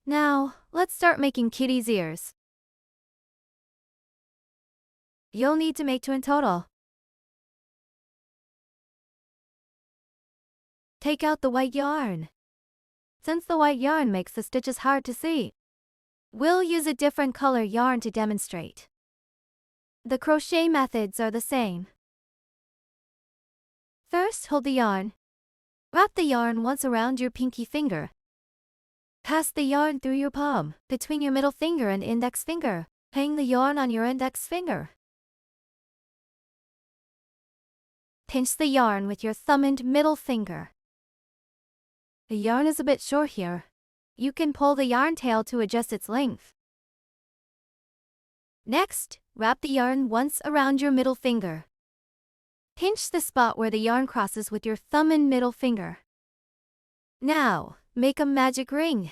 Now, let's start making kitty's ears. You'll need to make 2 in total. Take out the white yarn. Since the white yarn makes the stitches hard to see, we'll use a different color yarn to demonstrate. The crochet methods are the same. First, hold the yarn. Wrap the yarn once around your pinky finger. Pass the yarn through your palm, between your middle finger and index finger. Hang the yarn on your index finger. Pinch the yarn with your thumb and middle finger. The yarn is a bit short here. You can pull the yarn tail to adjust its length. Next, wrap the yarn once around your middle finger. Pinch the spot where the yarn crosses with your thumb and middle finger. Now, make a magic ring.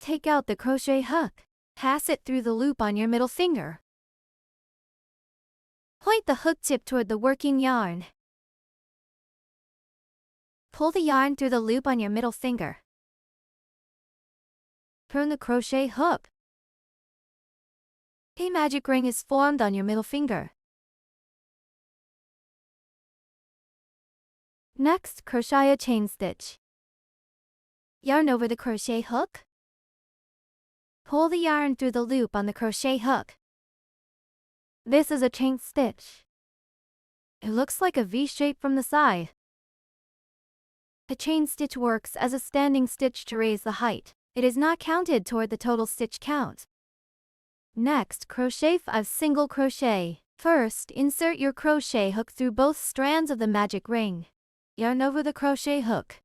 Take out the crochet hook. Pass it through the loop on your middle finger. Point the hook tip toward the working yarn. Pull the yarn through the loop on your middle finger. Turn the crochet hook. A magic ring is formed on your middle finger. Next, crochet a chain stitch. Yarn over the crochet hook. Pull the yarn through the loop on the crochet hook. This is a chain stitch. It looks like a V shape from the side. A chain stitch works as a standing stitch to raise the height. It is not counted toward the total stitch count. Next, crochet 5 single crochet. First, insert your crochet hook through both strands of the magic ring. Yarn over the crochet hook.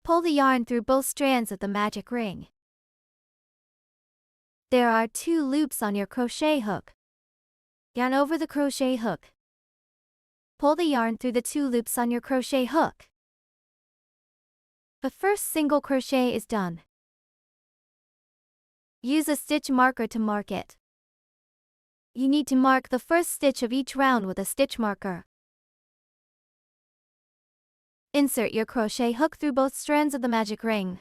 Pull the yarn through both strands of the magic ring. There are 2 loops on your crochet hook. Yarn over the crochet hook. Pull the yarn through the 2 loops on your crochet hook. The first single crochet is done. Use a stitch marker to mark it. You need to mark the first stitch of each round with a stitch marker. Insert your crochet hook through both strands of the magic ring.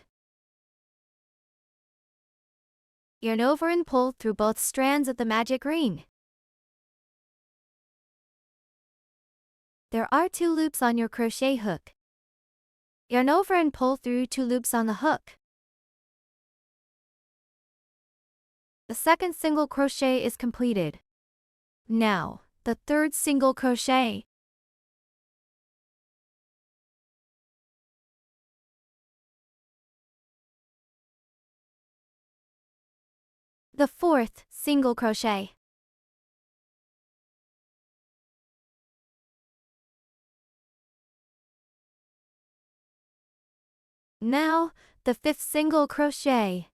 Yarn over and pull through both strands of the magic ring. There are 2 loops on your crochet hook. Yarn over and pull through 2 loops on the hook. The second single crochet is completed. Now, the third single crochet. The fourth single crochet. Now, the 5th single crochet.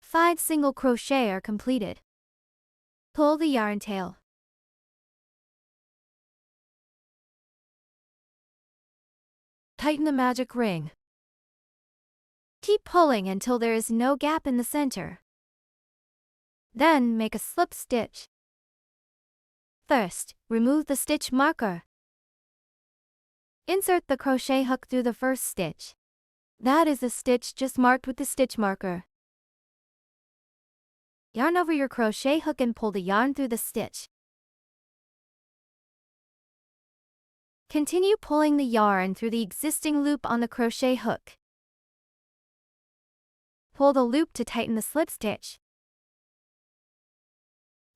Five single crochet are completed. Pull the yarn tail. Tighten the magic ring. Keep pulling until there is no gap in the center. Then make a slip stitch. First, remove the stitch marker. Insert the crochet hook through the first stitch. That is the stitch just marked with the stitch marker. Yarn over your crochet hook and pull the yarn through the stitch. Continue pulling the yarn through the existing loop on the crochet hook. Pull the loop to tighten the slip stitch.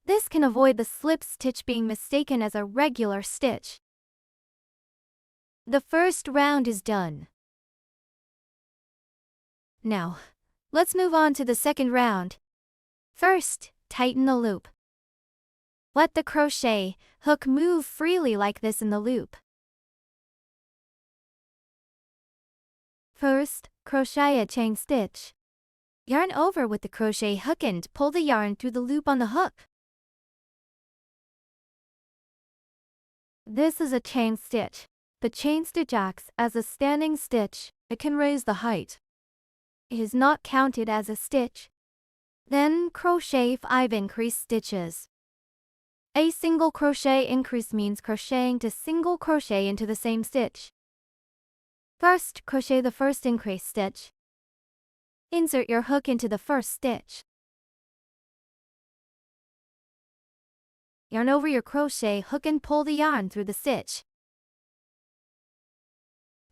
This can avoid the slip stitch being mistaken as a regular stitch. The first round is done. Now, let's move on to the second round. First, tighten the loop. Let the crochet hook move freely like this in the loop. First, crochet a chain stitch. Yarn over with the crochet hook and pull the yarn through the loop on the hook. This is a chain stitch. The chain stitch acts as a standing stitch. It can raise the height. It is not counted as a stitch. Then crochet 5 increased stitches. A single crochet increase means crocheting to single crochet into the same stitch. First, crochet the first increase stitch. Insert your hook into the first stitch. Yarn over your crochet hook and pull the yarn through the stitch.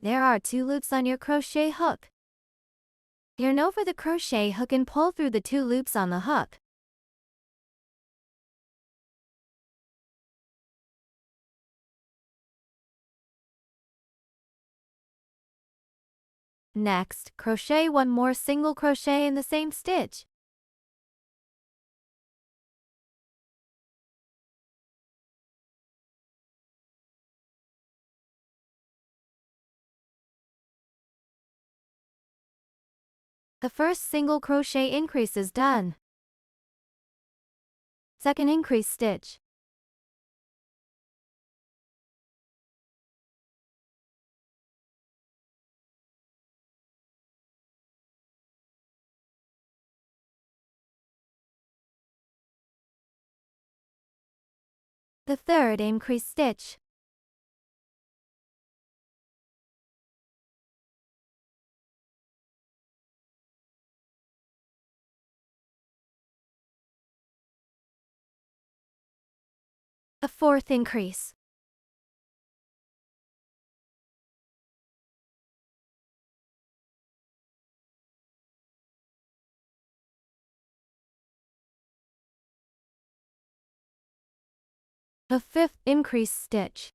There are 2 loops on your crochet hook. Yarn over the crochet hook and pull through the 2 loops on the hook. Next, crochet 1 more single crochet in the same stitch. The first single crochet increase is done. Second increase stitch. The third increase stitch. The fourth increase. The fifth increase stitch.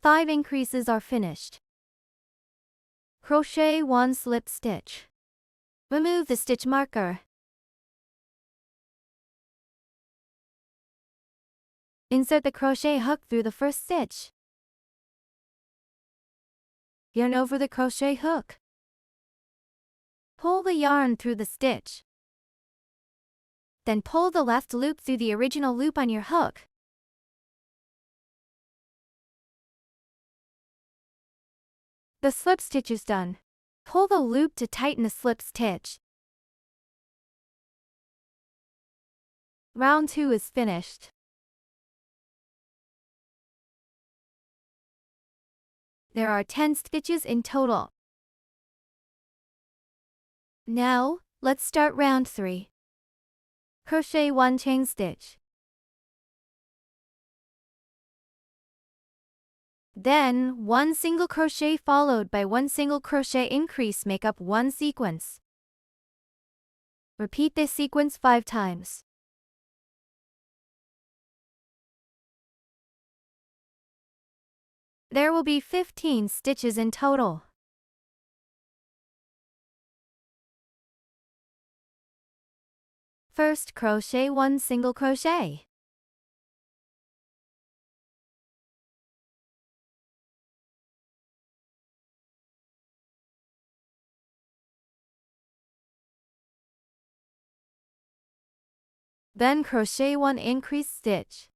Five increases are finished. Crochet 1 slip stitch. Remove the stitch marker. Insert the crochet hook through the first stitch. Yarn over the crochet hook. Pull the yarn through the stitch. Then pull the left loop through the original loop on your hook. The slip stitch is done. Pull the loop to tighten the slip stitch. Round 2 is finished. There are 10 stitches in total. Now, let's start round 3. Crochet 1 chain stitch. Then, 1 single crochet followed by 1 single crochet increase make up 1 sequence. Repeat this sequence 5 times. There will be 15 stitches in total. First, crochet 1 single crochet. Then crochet 1 increase stitch.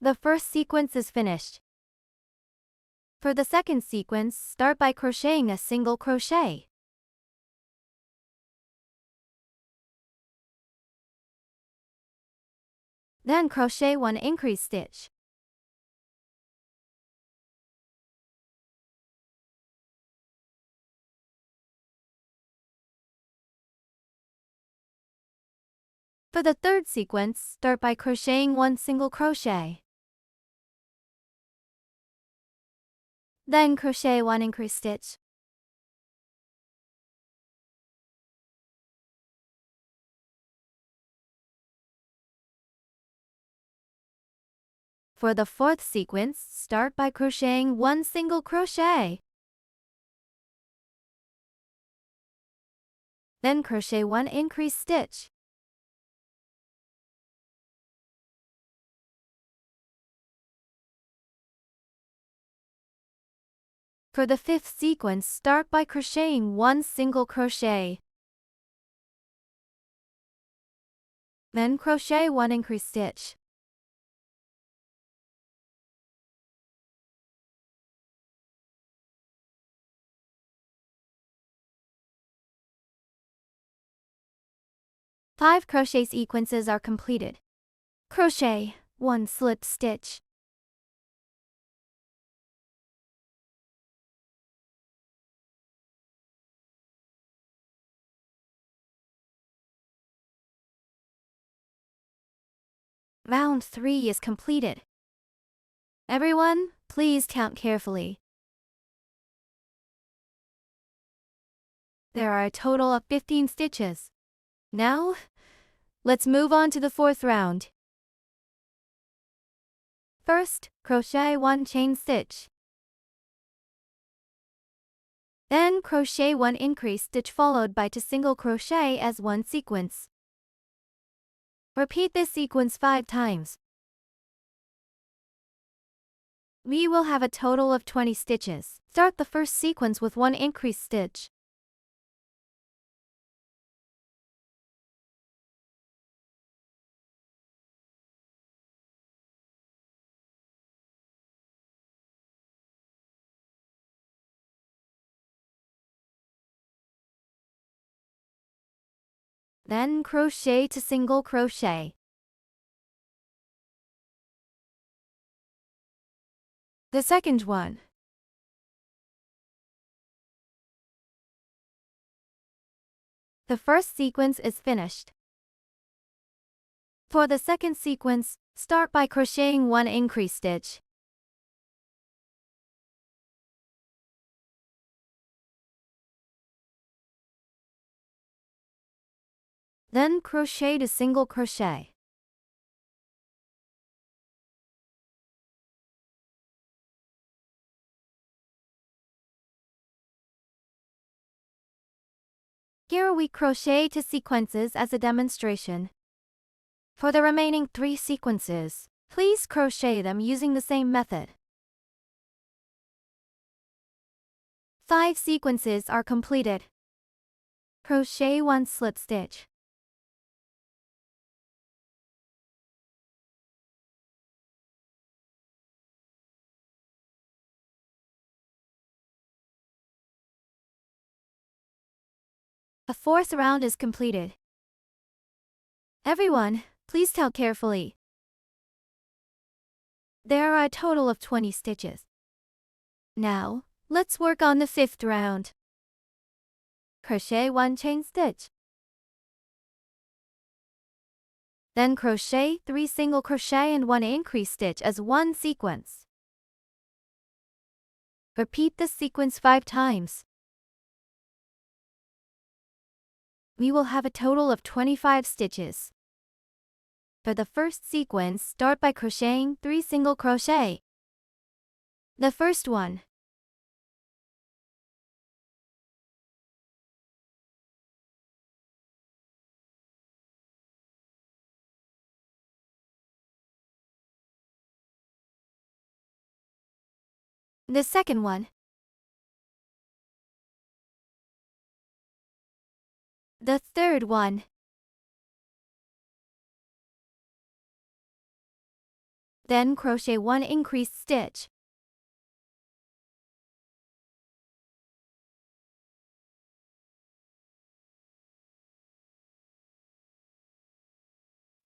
The first sequence is finished. For the second sequence, start by crocheting a single crochet. Then crochet 1 increase stitch. For the third sequence, start by crocheting 1 single crochet. Then crochet 1 increase stitch. For the fourth sequence, start by crocheting 1 single crochet. Then crochet 1 increase stitch. For the fifth sequence, start by crocheting 1 single crochet. Then crochet 1 increase stitch. Five crochet sequences are completed. Crochet 1 slip stitch. Round 3 is completed. Everyone, please count carefully. There are a total of 15 stitches. Now, let's move on to the fourth round. First, crochet 1 chain stitch. Then crochet 1 increase stitch followed by 2 single crochet as one sequence. Repeat this sequence 5 times. We will have a total of 20 stitches. Start the first sequence with 1 increase stitch. Then crochet to single crochet. The second one. The first sequence is finished. For the second sequence, start by crocheting 1 increase stitch. Then crochet to single crochet. Here we crochet to sequences as a demonstration. For the remaining 3 sequences, please crochet them using the same method. 5 sequences are completed. Crochet 1 slip stitch. A fourth round is completed. Everyone, please count carefully. There are a total of 20 stitches. Now, let's work on the fifth round. Crochet 1 chain stitch. Then crochet 3 single crochet and 1 increase stitch as one sequence. Repeat this sequence 5 times. We will have a total of 25 stitches. For the first sequence, start by crocheting 3 single crochet. The first one. The second one. The third one. Then crochet 1 increased stitch.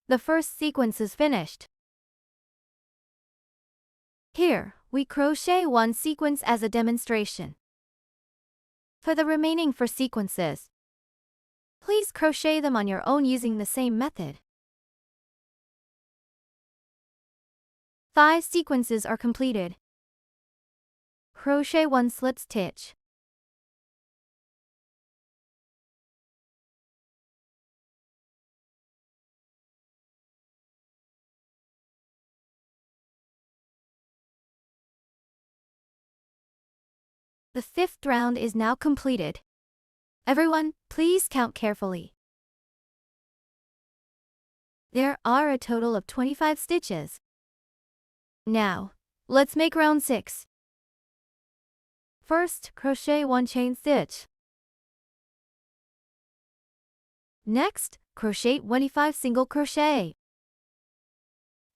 The first sequence is finished. Here, we crochet 1 sequence as a demonstration. For the remaining 4 sequences, please crochet them on your own using the same method. 5 sequences are completed. Crochet 1 slip stitch. The fifth round is now completed. Everyone, please count carefully. There are a total of 25 stitches. Now, let's make round 6. First, crochet 1 chain stitch. Next, crochet 25 single crochet.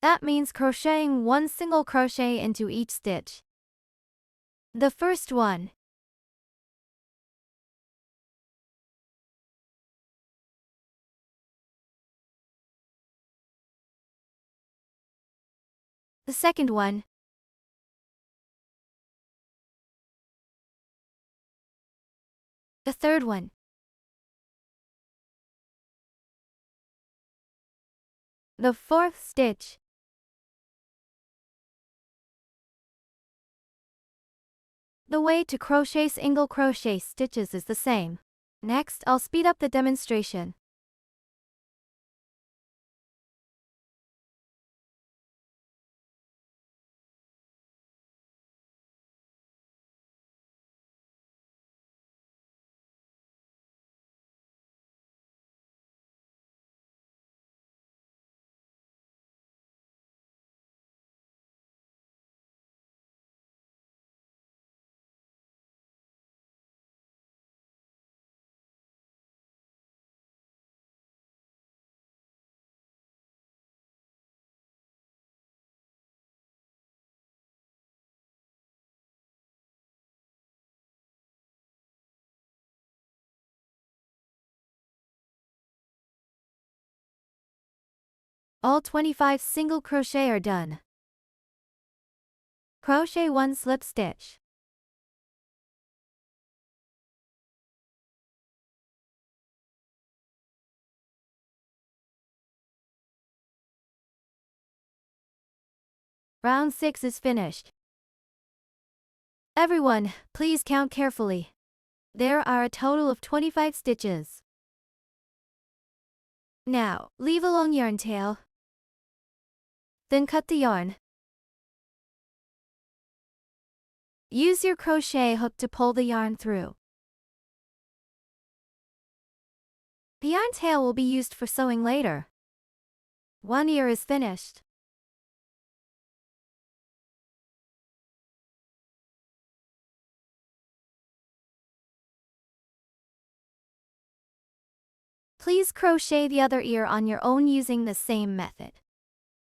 That means crocheting 1 single crochet into each stitch. The first one. The second one. The third one. The fourth stitch. The way to crochet single crochet stitches is the same. Next, I'll speed up the demonstration. All 25 single crochet are done. Crochet 1 slip stitch. Round 6 is finished. Everyone, please count carefully. There are a total of 25 stitches. Now, leave a long yarn tail. Then cut the yarn. Use your crochet hook to pull the yarn through. The yarn tail will be used for sewing later. One ear is finished. Please crochet the other ear on your own using the same method.